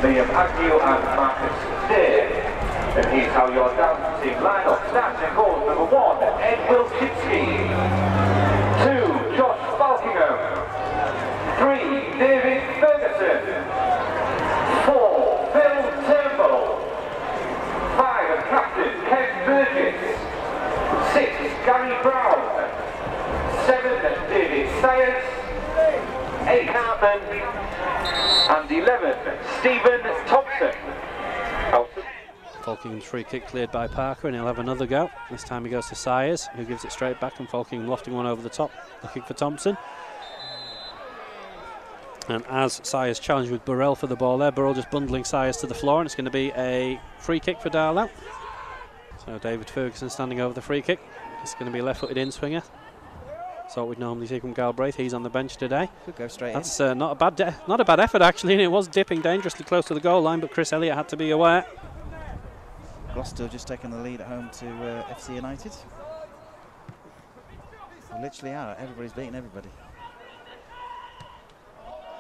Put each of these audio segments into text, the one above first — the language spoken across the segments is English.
Liam Agnew and Marcus Steer. And here's how your dance team line up. Starting goal number 1, Ed Wilczynski. 2, Josh Falkingham. 3, David Ferguson. 4, Phil Turnbull. 5, and captain Ken Burgess. 6, Gary Brown. 7, David Sayers. 8, Cartman. And 11, Stephen Thompson. Falkingham's free kick cleared by Parker, and he'll have another go. This time he goes to Sayers, who gives it straight back, and Falkingham lofting one over the top, looking for Thompson. And as Sayers challenged with Burrell for the ball there, Burrell just bundling Sayers to the floor, and it's going to be a free kick for Darlow. So David Ferguson standing over the free kick. It's going to be a left-footed in-swinger. So we'd normally see from Galbraith. He's on the bench today. Could go straight That's not a bad effort actually, and it was dipping dangerously close to the goal line, but Chris Elliott had to be aware. Gloucester just taking the lead at home to FC United. They literally are. Everybody's beating everybody.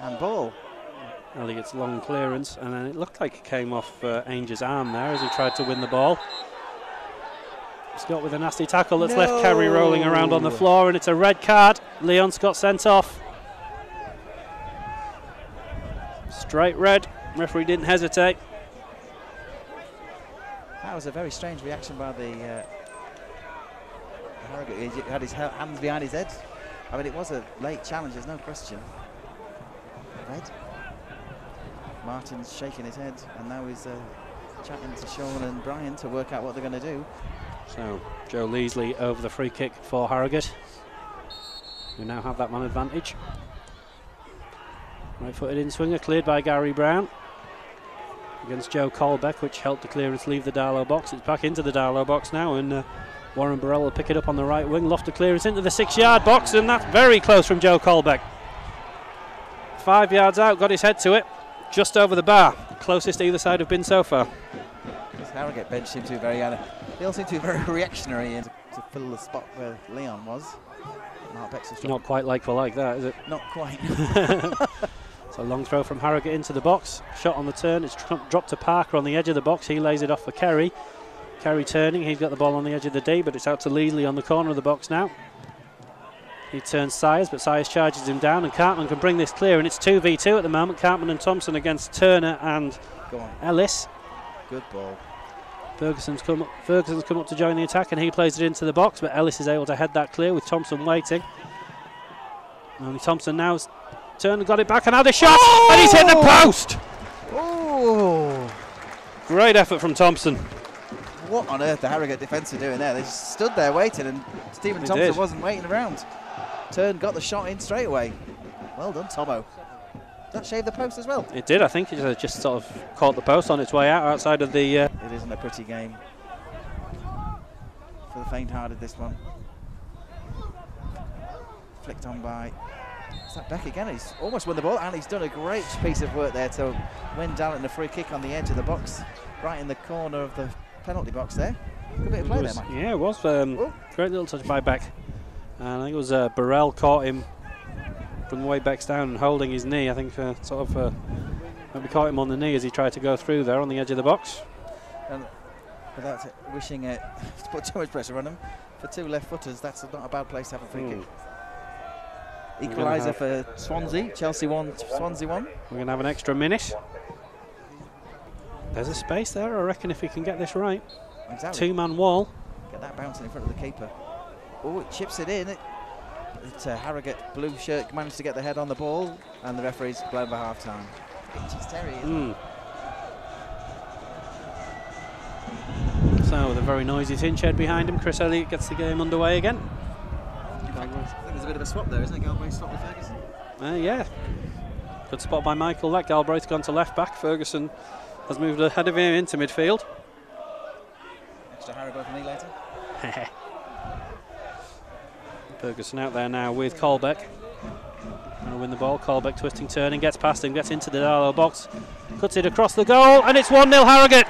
And ball. Elliott's long clearance, and then it looked like it came off Ainge's arm there as he tried to win the ball. Scott with a nasty tackle that's left Kerry rolling around on the floor, and it's a red card. Leon Scott sent off. Straight red. Referee didn't hesitate. That was a very strange reaction by the Harrogate. He had his hands behind his head. I mean, it was a late challenge, there's no question. Red. Martin's shaking his head, and now he's chatting to Sean and Brian to work out what they're going to do. So Joe Leasley over the free kick for Harrogate, who now have that man advantage. Right-footed in-swinger cleared by Gary Brown against Joe Colbeck, which helped the clearance leave the Darlow box. It's back into the Darlow box now, and Warren Burrell will pick it up on the right wing. Lofted clearance into the 6-yard box, and that's very close from Joe Colbeck. 5 yards out, got his head to it, just over the bar. Closest either side have been so far. This Harrogate bench seemed to be very, they all seem to be very reactionary and to fill the spot where Leon was. Not quite like for like that, is it? Not quite. It's a long throw from Harrogate into the box. Shot on the turn, it's dropped to Parker on the edge of the box. He lays it off for Kerry. Kerry turning, he's got the ball on the edge of the D, but it's out to Leasley on the corner of the box now. He turns Sayers, but Sayers charges him down, and Cartman can bring this clear, and it's 2v2 at the moment. Cartman and Thompson against Turner and Ellis. Good ball. Ferguson's come up to join the attack, and he plays it into the box, but Ellis is able to head that clear with Thompson waiting. Only Thompson now's turned and got it back, and had a shot, and he's hit the post! Oh! Great effort from Thompson. What on earth the Harrogate defence are doing there? They just stood there waiting, and Stephen Thompson wasn't waiting around. Turned, got the shot in straight away. Well done, Tomo. Did that shave the post as well? It did, I think. It just sort of caught the post on its way out outside of the... It isn't a pretty game for the faint-hearted, this one. Flicked on by... Is that Beck again? He's almost won the ball, and he's done a great piece of work there to win Darlington a free kick on the edge of the box, right in the corner of the penalty box there. Good bit of play there, Mike. Yeah, it was. Great little touch by Beck. And I think it was Burrell caught him from the way Beck's down and holding his knee. I think maybe caught him on the knee as he tried to go through there on the edge of the box. And without wishing to put too much pressure on him, for two left-footers, that's not a bad place to have a free kick. Equaliser for Swansea. Chelsea 1, Swansea 1. We're going to have an extra minute. There's a space there, I reckon, if we can get this right. Exactly. Two-man wall. Get that bouncing in front of the keeper. Oh, it chips it in. Harrogate blue shirt managed to get the head on the ball, and the referee's blown by half-time. Terry, So with a very noisy Tinched behind him, Chris Elliott gets the game underway again. I think there's a bit of a swap there, isn't it? Galbraith swap with Ferguson. Yeah. Good spot by Michael. That Galbraith gone to left back. Ferguson has moved ahead of him into midfield. Extra Harrogate for me later. Ferguson out there now with Colbeck. Trying to win the ball. Colbeck twisting, turning, gets past him, gets into the Darlow box, cuts it across the goal, and it's 1-0 Harrogate.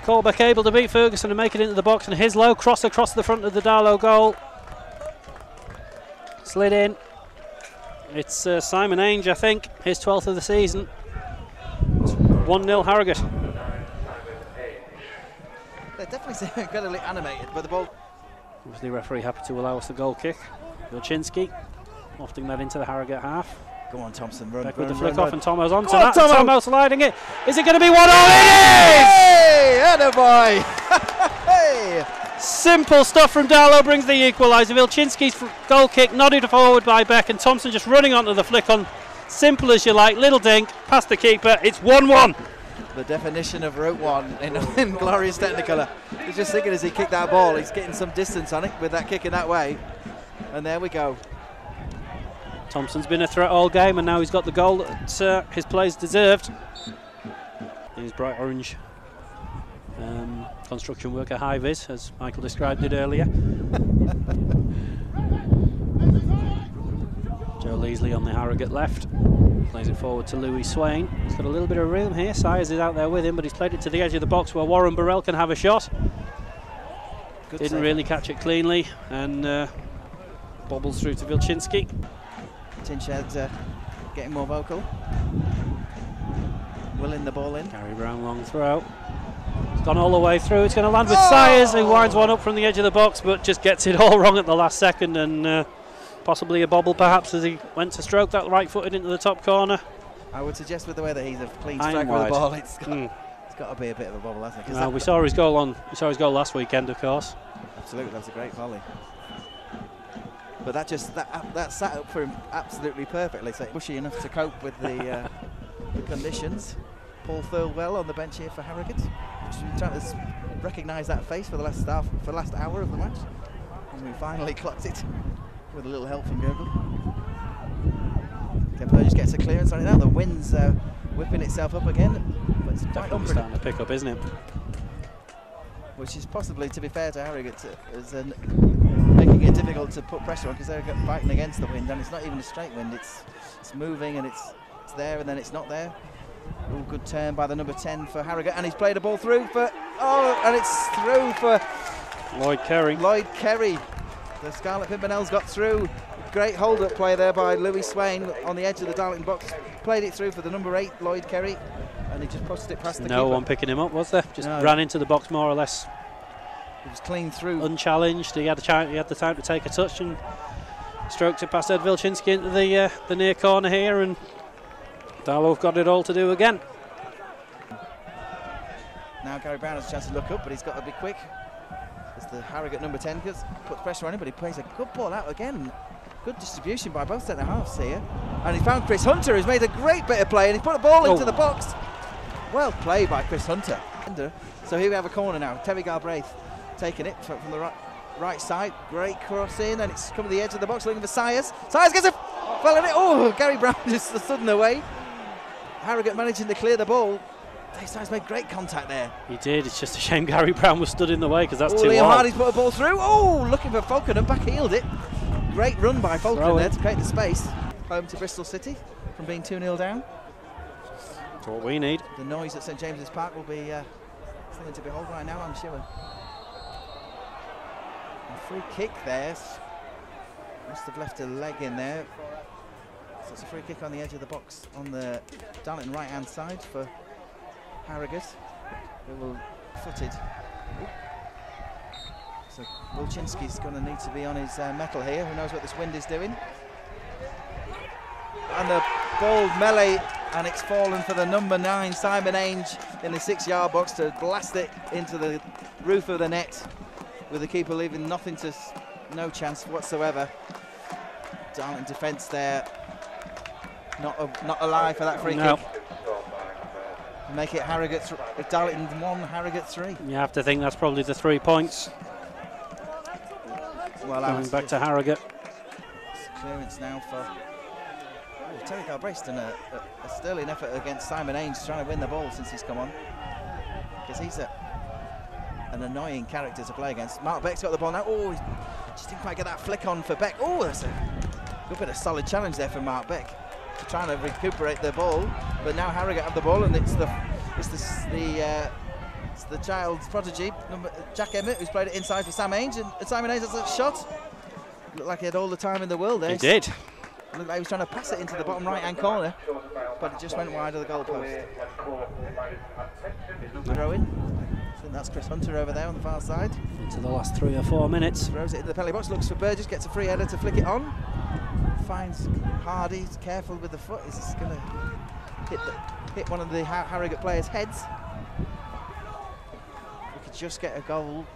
Colbeck able to beat Ferguson and make it into the box, and his low cross across the front of the Darlow goal. Slid in. It's Simon Ainge, I think, his 12th of the season. It's 1-0 Harrogate. They're definitely incredibly animated, but the ball... Obviously, referee happy to allow us the goal kick. Vilczynski lofting that into the Harrogate half. Go on, Thompson, run, Back run, with the run, flick off, run. and Tomo's on to Go on, that. Tomo. Tomo sliding it. Is it going to be 1-0? It Hey, attaboy! Hey! is! Simple stuff from Darlow brings the equaliser. Vilczynski's goal kick nodded forward by Beck, and Thompson just running onto the flick on. Simple as you like, little dink, past the keeper. It's 1-1. The definition of Route 1 in glorious Technicolor. He's just thinking as he kicked that ball, he's getting some distance on it with that kick in that way. And there we go. Thompson's been a threat all game, and now he's got the goal that his players deserved. Here's bright orange construction worker high vis, as Michael described it earlier. Joe Leasley on the Harrogate left. Plays it forward to Louis Swain. He's got a little bit of room here. Sayers is out there with him, but he's played it to the edge of the box where Warren Burrell can have a shot. Good Didn't save. really catch it cleanly, and bobbles through to Vilczynski. Tinshed getting more vocal. Willing the ball in. Gary Brown long throw. It's gone all the way through. It's going to land with Sayers, who winds one up from the edge of the box, but just gets it all wrong at the last second, and possibly a bobble perhaps as he went to stroke that right-footed into the top corner. I would suggest with the way that he's a clean Iron strike with the wide. ball, it's got to be a bit of a bobble, hasn't it? 'Cause Well, that- we saw his goal last weekend, of course. Absolutely, that was a great volley. But that sat up for him absolutely perfectly. So bushy enough to cope with the conditions. Paul Thirlwell on the bench here for Harrogate. Just been trying to recognise that face for the last hour of the match, and we finally clocked it with a little help from Gurgle. Kemper just gets a clearance on it now. The wind's whipping itself up again, but it's quite Definitely starting to pick up, isn't it? which is possibly, to be fair to Harrogate, is making it difficult to put pressure on, because they're fighting against the wind, and it's not even a straight wind. It's moving, and it's there and then it's not there. Ooh, good turn by the number 10 for Harrogate, and he's played a ball through for and it's through for Lloyd Kerry. Lloyd Kerry. The Scarlet Pimpernels got through. Great hold-up play there by Louis Swain on the edge of the Darlington box. Played it through for the number 8, Lloyd Kerry, and he just pushed it past the No keeper. one picking him up, was there? Just No. ran into the box more or less It was clean through. unchallenged. He had the time to take a touch and stroked it past Ed Vilczynski into the near corner here, and Darlow have got it all to do again. Now Gary Brown has a chance to look up, but he's got to be quick. As the Harrogate number 10 puts pressure on him, but he plays a good ball out again. Good distribution by both centre halves here. And he found Chris Hunter, who's made a great bit of play, and he put a ball into the box. Well played by Chris Hunter. So here we have a corner now. Terry Galbraith taking it from the right side. Great cross in, and it's coming to the edge of the box, looking for Sayers. Sayers gets a fell in it. Oh, Gary Brown just stood away. Harrogate managing to clear the ball. Sayers made great contact there. He did. It's just a shame Gary Brown was stood in the way, because that's Oh, too Liam wide. Hardy's put a ball through. Oh, looking for Falcon and back-heeled it. Great run by Falcon there to create the space. Home to Bristol City from being 2-0 down. That's what we need. The noise at St James's Park will be something to behold right now, I'm sure. A free kick there. Must have left a leg in there. So it's a free kick on the edge of the box on the Darlington right-hand side for Harrogate, who will footed. So Vilczynski's going to need to be on his mettle here. Who knows what this wind is doing? And the ball melee, and it's fallen for the number 9, Simon Ainge, in the 6-yard box to blast it into the roof of the net, with the keeper leaving no chance whatsoever. Darlington defence there, not alive for that free kick. Make it Darlington 1, Harrogate 3. You have to think that's probably the 3 points. Well, Going back to Harrogate. Clearance now for Terry Galbraith's done a sterling effort against Simon Ainge, trying to win the ball since he's come on, because he's an annoying character to play against. Mark Beck's got the ball now. Oh, he just didn't quite get that flick on for Beck. Oh, that's a good bit of solid challenge there from Mark Beck, trying to recuperate the ball. But now Harrogate have the ball, and it's the child's prodigy, Jack Emmett, who's played it inside for Sam Ainge, and Simon Ainge has a shot. Looked like he had all the time in the world there. He did. Looked like he was trying to pass it into the bottom right-hand corner, but it just went wide of the goalpost. Throw in. I think that's Chris Hunter over there on the far side. Into the last 3 or 4 minutes. Throws it into the penalty box, looks for Burgess, gets a free header to flick it on. Finds Hardy, he's careful with the foot. Is this going to hit one of the Harrogate players' heads? We could just get a goal.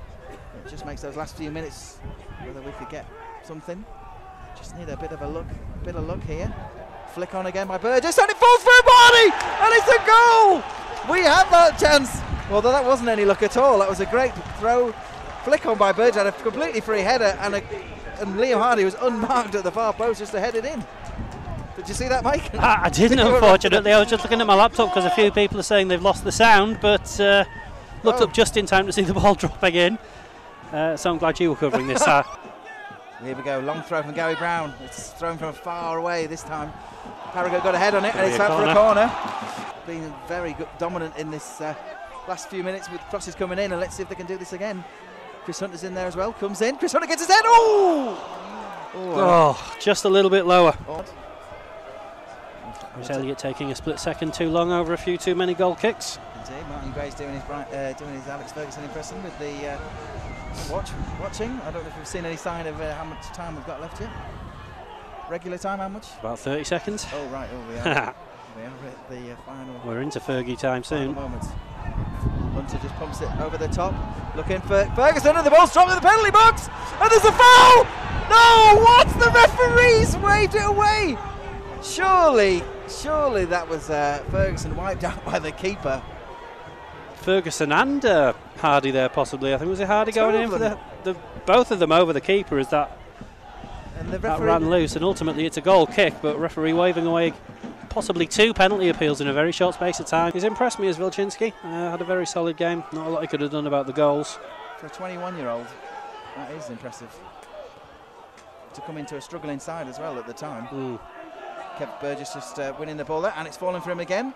It just makes those last few minutes whether we could get something. Just need a bit of luck here. Flick on again by Burgess, and it falls through Barney, and it's a goal! We had that chance. Although that wasn't any luck at all. That was a great throw. Flick on by Burgess, had a completely free header, and Liam Hardy was unmarked at the far post just to head it in. Did you see that, Mike? I didn't, unfortunately. I was just looking at my laptop because a few people are saying they've lost the sound, but looked up just in time to see the ball dropping in. So I'm glad you were covering this. Here we go, long throw from Gary Brown. It's thrown from far away this time. Harrogate got a head on it, and it's out for a corner. Been very good, dominant in this last few minutes with crosses coming in, and let's see if they can do this again. Chris Hunter's in there as well, comes in. Chris Hunter gets his head. Oh, just a little bit lower. Was Elliott taking a split second too long over a few too many goal kicks? Indeed, Martin Gray's doing his Alex Ferguson impression with the watching. I don't know if we've seen any sign of how much time we've got left yet. Regular time, how much? About 30 seconds. Oh, right, we are. We are at the final. We're into Fergie time soon. Moment. Hunter just pumps it over the top, looking for Ferguson, and the ball's dropped in the penalty box, and there's a foul! No, what? The referees waved it away! Surely that was Ferguson wiped out by the keeper. Ferguson and Hardy there possibly. I think was it Hardy going in for the both of them over the keeper as that ran loose, and ultimately it's a goal kick, but referee waving away possibly 2 penalty appeals in a very short space of time. He's impressed me as Vilchinski. Had a very solid game. Not a lot he could have done about the goals. For a 21-year-old, that is impressive. To come into a struggling side as well at the time. Kev Burgess just winning the ball there, and it's fallen for him again.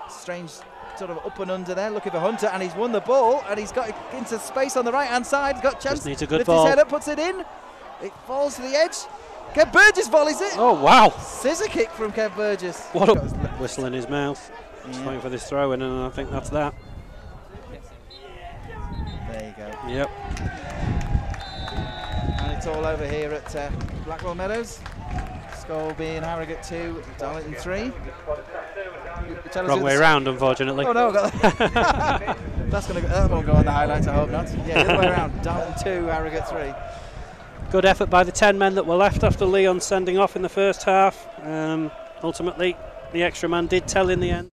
Strange sort of up and under there, looking for Hunter, and he's won the ball, and he's got it into space on the right-hand side. He's got a chance. Just needs a good lifts ball. His head up, puts it in. It falls to the edge. Kev Burgess volleys it. Oh, wow. Scissor kick from Kev Burgess. What a whistle in his mouth. Just waiting for this throw in, and I think that's that. There you go. Yep. And it's all over here at Blackwell Meadows. Score being Harrogate 2, Darlington 3. Wrong way round, unfortunately. Oh no, got that. That won't go on the highlights, I hope not. Yeah, the other way around. Darlington 2, Harrogate 3. Good effort by the 10 men that were left after Leon sending off in the first half. Ultimately, the extra man did tell in the end.